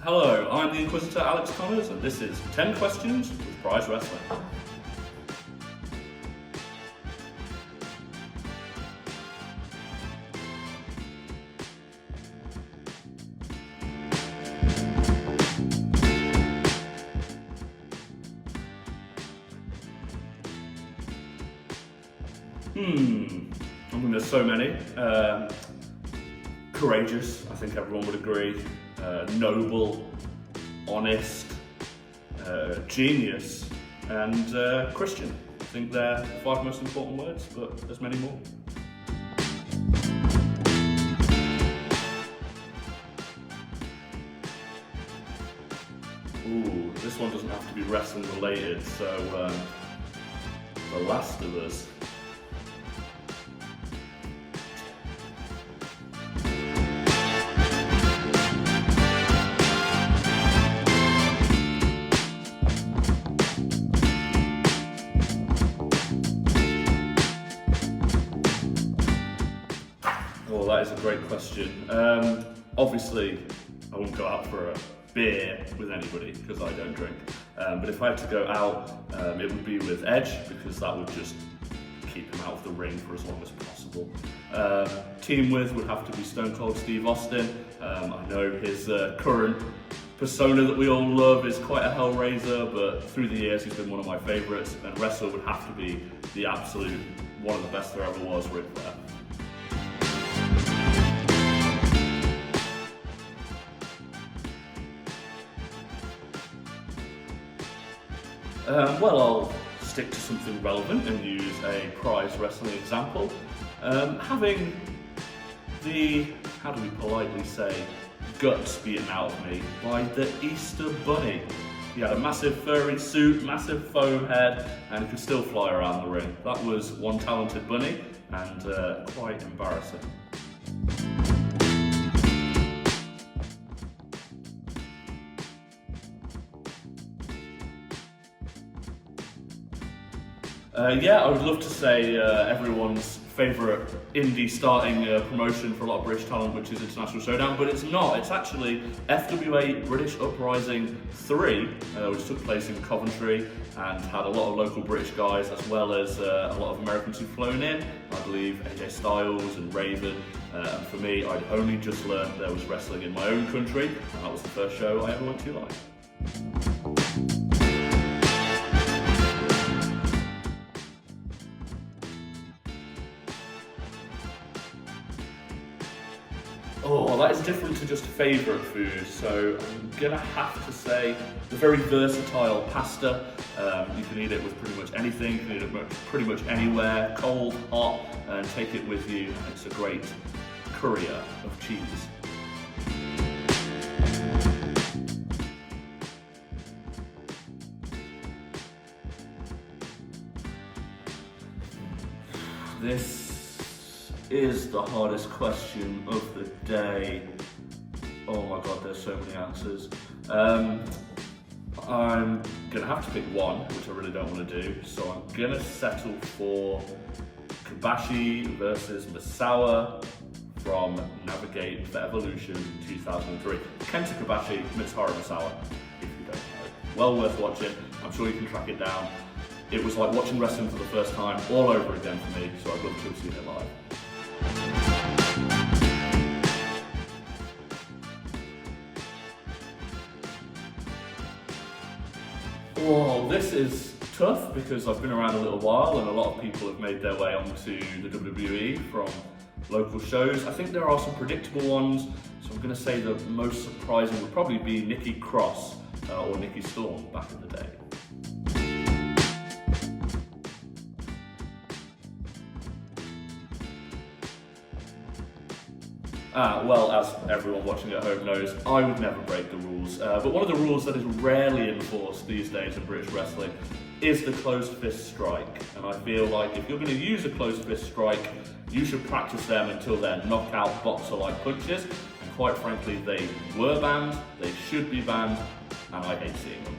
Hello, I'm the Inquisitor Alex Connors, and this is 10 Questions with Prize Wrestling. I mean, there's so many. Courageous, I think everyone would agree. Noble, honest, genius, and Christian. I think they're the 5 most important words, but there's many more. Ooh, this one doesn't have to be wrestling related, so The Last of Us. Well, that is a great question. Obviously, I wouldn't go out for a beer with anybody because I don't drink. But if I had to go out, it would be with Edge because that would just keep him out of the ring for as long as possible. Team with would have to be Stone Cold Steve Austin. I know his current persona that we all love is quite a hellraiser, but through the years he's been one of my favourites. And wrestler would have to be the absolute one of the best there ever was, Ric Flair. Well, I'll stick to something relevant and use a prize wrestling example. Having the, how do we politely say, guts beaten out of me by the Easter Bunny. He had a massive furry suit, massive foam head, and he could still fly around the ring. That was one talented bunny, and quite embarrassing. Yeah, I would love to say everyone's favourite indie starting promotion for a lot of British talent, which is International Showdown, but it's not. It's actually FWA British Uprising 3, which took place in Coventry and had a lot of local British guys as well as a lot of Americans who've flown in. I believe AJ Styles and Raven. And for me, I'd only just learned there was wrestling in my own country, and that was the first show I ever went to live. Oh, that is different to just favourite food, so I'm gonna have to say the very versatile pasta. You can eat it with pretty much anything, you can eat it pretty much anywhere, cold, hot, and take it with you, and it's a great courier of cheese. This is the hardest question of the day. Oh my god, there's so many answers. I'm gonna have to pick one, which I really don't want to do, so I'm gonna settle for Kobashi versus Misawa from Navigate the Evolution 2003. Kenta Kobashi, Mitsuharu Misawa, if you don't know. Well worth watching, I'm sure you can track it down. It was like watching wrestling for the first time all over again for me, so I'd love to have seen it live. Oh, this is tough because I've been around a little while and a lot of people have made their way onto the WWE from local shows. I think there are some predictable ones, so I'm going to say the most surprising would probably be Nikki Cross or Nikki Storm back in the day. Well, as everyone watching at home knows, I would never break the rules. But one of the rules that is rarely enforced these days in British wrestling is the closed fist strike. And I feel like if you're going to use a closed fist strike, you should practice them until they're knockout boxer-like punches. And quite frankly, they were banned, they should be banned, and I hate seeing them.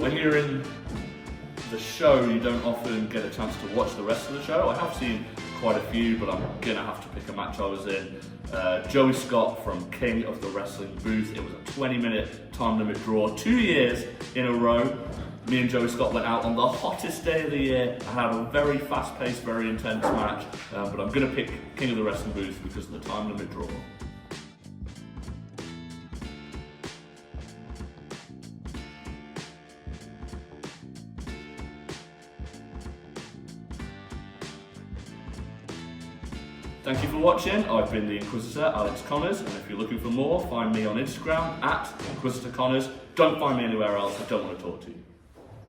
When you're in the show, you don't often get a chance to watch the rest of the show. I have seen quite a few, but I'm gonna have to pick a match I was in. Joey Scott from King of the Wrestling Booth. It was a 20-minute time limit draw, 2 years in a row. Me and Joey Scott went out on the hottest day of the year. I had a very fast-paced, very intense match, but I'm going to pick King of the Wrestling Booth because of the time limit draw. Thank you for watching. I've been the Inquisitor, Alex Connors, and if you're looking for more, find me on Instagram @InquisitorConnors. Don't find me anywhere else, I don't want to talk to you.